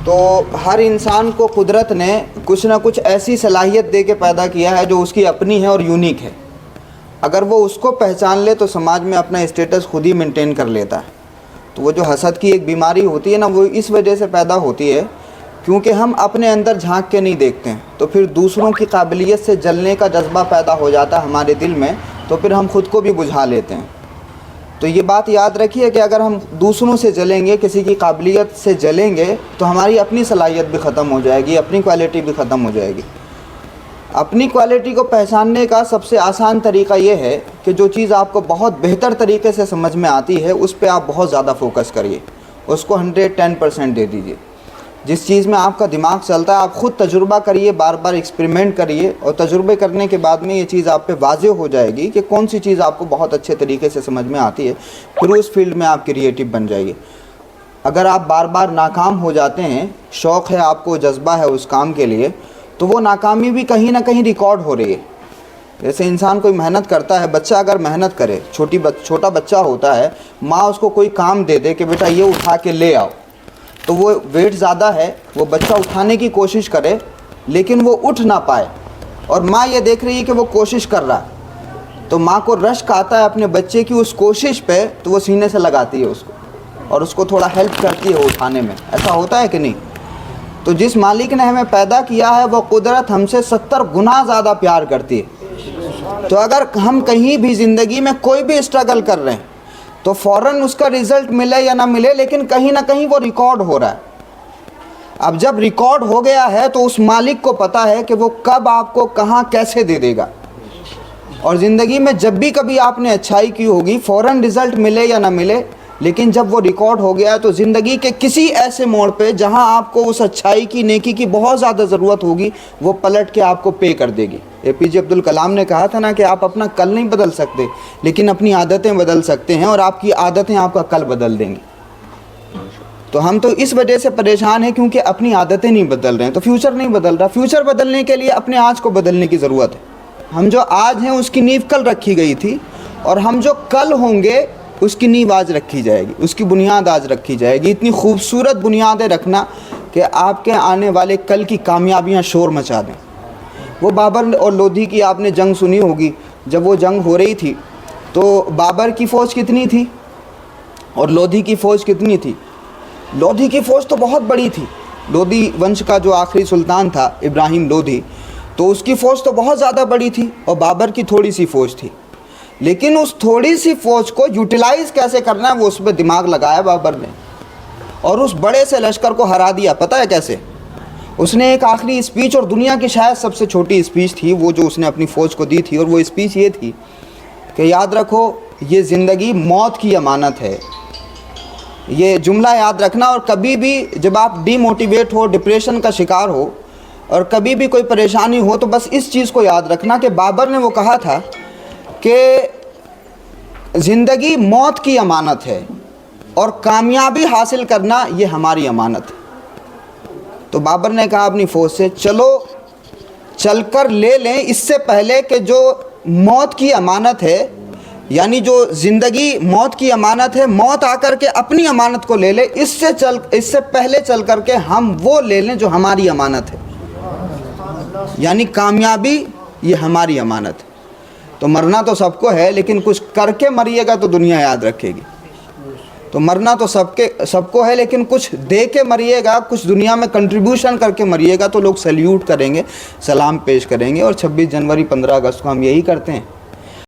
تو ہر انسان کو قدرت نے کچھ نہ کچھ ایسی صلاحیت دے کے پیدا کیا ہے جو اس کی اپنی ہے اور یونیک ہے. اگر وہ اس کو پہچان لے تو سماج میں اپنا اسٹیٹس خود ہی مینٹین کر لیتا ہے. تو وہ جو حسد کی ایک بیماری ہوتی ہے نا، وہ اس وجہ سے پیدا ہوتی ہے کیونکہ ہم اپنے اندر جھانک کے نہیں دیکھتے ہیں. تو پھر دوسروں کی قابلیت سے جلنے کا جذبہ پیدا ہو جاتا ہے ہمارے دل میں، تو پھر ہم خود کو بھی بجھا لیتے ہیں. تو یہ بات یاد رکھیے کہ اگر ہم دوسروں سے جلیں گے، کسی کی قابلیت سے جلیں گے، تو ہماری اپنی صلاحیت بھی ختم ہو جائے گی، اپنی کوالٹی بھی ختم ہو جائے گی. اپنی کوالٹی کو پہچاننے کا سب سے آسان طریقہ یہ ہے کہ جو چیز آپ کو بہت بہتر طریقے سے سمجھ میں آتی ہے اس پہ آپ بہت زیادہ فوکس کریے، اس کو 110% دے دیجیے. جس چیز میں آپ کا دماغ چلتا ہے آپ خود تجربہ کریے، بار بار ایکسپریمنٹ کریے، اور تجربے کرنے کے بعد میں یہ چیز آپ پہ واضح ہو جائے گی کہ کون سی چیز آپ کو بہت اچھے طریقے سے سمجھ میں آتی ہے. پھر اس فیلڈ میں آپ کریٹو بن جائیے. اگر آپ بار بار ناکام ہو جاتے ہیں، شوق ہے آپ کو، جذبہ ہے اس کام کے لیے، تو وہ ناکامی بھی کہیں نہ کہیں ریکارڈ ہو رہی ہے. جیسے انسان کوئی محنت کرتا ہے، بچہ اگر محنت کرے، چھوٹا بچہ ہوتا ہے، ماں اس کو کوئی کام دے دے کہ بیٹا یہ اٹھا کے لے آؤ، تو وہ ویٹ زیادہ ہے، وہ بچہ اٹھانے کی کوشش کرے لیکن وہ اٹھ نہ پائے، اور ماں یہ دیکھ رہی ہے کہ وہ کوشش کر رہا ہے، تو ماں کو رشک آتا ہے اپنے بچے کی اس کوشش پہ، تو وہ سینے سے لگاتی ہے اس کو اور اس کو تھوڑا ہیلپ کرتی ہے وہ اٹھانے میں. ایسا ہوتا ہے کہ نہیں؟ تو جس مالک نے ہمیں پیدا کیا ہے وہ قدرت ہم سے 70 گنا زیادہ پیار کرتی ہے. تو اگر ہم کہیں بھی زندگی میں کوئی بھی اسٹرگل کر رہے ہیں تو فوراً اس کا رزلٹ ملے یا نہ ملے، لیکن کہیں نہ کہیں وہ ریکارڈ ہو رہا ہے. اب جب ریکارڈ ہو گیا ہے تو اس مالک کو پتہ ہے کہ وہ کب آپ کو کہاں کیسے دے دے گا. اور زندگی میں جب بھی کبھی آپ نے اچھائی کی ہوگی، فوراً رزلٹ ملے یا نہ ملے، لیکن جب وہ ریکارڈ ہو گیا ہے تو زندگی کے کسی ایسے موڑ پہ جہاں آپ کو اس اچھائی کی، نیکی کی بہت زیادہ ضرورت ہوگی، وہ پلٹ کے آپ کو پے کر دے گی. APJ عبد الکلام نے کہا تھا نا کہ آپ اپنا کل نہیں بدل سکتے لیکن اپنی عادتیں بدل سکتے ہیں، اور آپ کی عادتیں آپ کا کل بدل دیں گی. تو ہم تو اس وجہ سے پریشان ہیں کیونکہ اپنی عادتیں نہیں بدل رہے ہیں، تو فیوچر نہیں بدل رہا. فیوچر بدلنے کے لیے اپنے آج کو بدلنے کی ضرورت ہے. ہم جو آج ہیں اس کی نیو کل رکھی گئی تھی، اور ہم جو کل ہوں گے اس کی نیو آج رکھی جائے گی، اس کی بنیاد آج رکھی جائے گی. اتنی خوبصورت بنیادیں رکھنا کہ آپ کے آنے والے کل کی کامیابیاں شور مچا دیں. وہ بابر اور لودھی کی آپ نے جنگ سنی ہوگی. جب وہ جنگ ہو رہی تھی تو بابر کی فوج کتنی تھی اور لودھی کی فوج کتنی تھی؟ لودھی کی فوج تو بہت بڑی تھی. لودھی ونش کا جو آخری سلطان تھا ابراہیم لودھی، تو اس کی فوج تو بہت زیادہ بڑی تھی، اور بابر کی تھوڑی سی فوج تھی. لیکن اس تھوڑی سی فوج کو یوٹیلائز کیسے کرنا ہے وہ اس پہ دماغ لگایا بابر نے، اور اس بڑے سے لشکر کو ہرا دیا. پتہ ہے کیسے؟ اس نے ایک آخری اسپیچ، اور دنیا کی شاید سب سے چھوٹی اسپیچ تھی وہ جو اس نے اپنی فوج کو دی تھی، اور وہ اسپیچ یہ تھی کہ یاد رکھو یہ زندگی موت کی امانت ہے. یہ جملہ یاد رکھنا، اور کبھی بھی جب آپ ڈی موٹیویٹ ہو، ڈپریشن کا شکار ہو، اور کبھی بھی کوئی پریشانی ہو، تو بس اس چیز کو یاد رکھنا کہ بابر نے وہ کہا تھا کہ زندگی موت کی امانت ہے اور کامیابی حاصل کرنا یہ ہماری امانت ہے. تو بابر نے کہا اپنی فوج سے چلو چل کر لے لیں، اس سے پہلے کہ جو موت کی امانت ہے، یعنی جو زندگی موت کی امانت ہے، موت آ کر کے اپنی امانت کو لے لے، اس سے پہلے چل کر کے ہم وہ لے لیں جو ہماری امانت ہے، یعنی کامیابی یہ ہماری امانت ہے. تو مرنا تو سب کو ہے، لیکن کچھ کر کے مریے گا تو دنیا یاد رکھے گی. تو مرنا تو سب کو ہے، لیکن کچھ دے کے مریے گا، کچھ دنیا میں کنٹریبیوشن کر کے مریے گا تو لوگ سیلیوٹ کریں گے، سلام پیش کریں گے. اور 26 جنوری 15 اگست کو ہم یہی کرتے ہیں.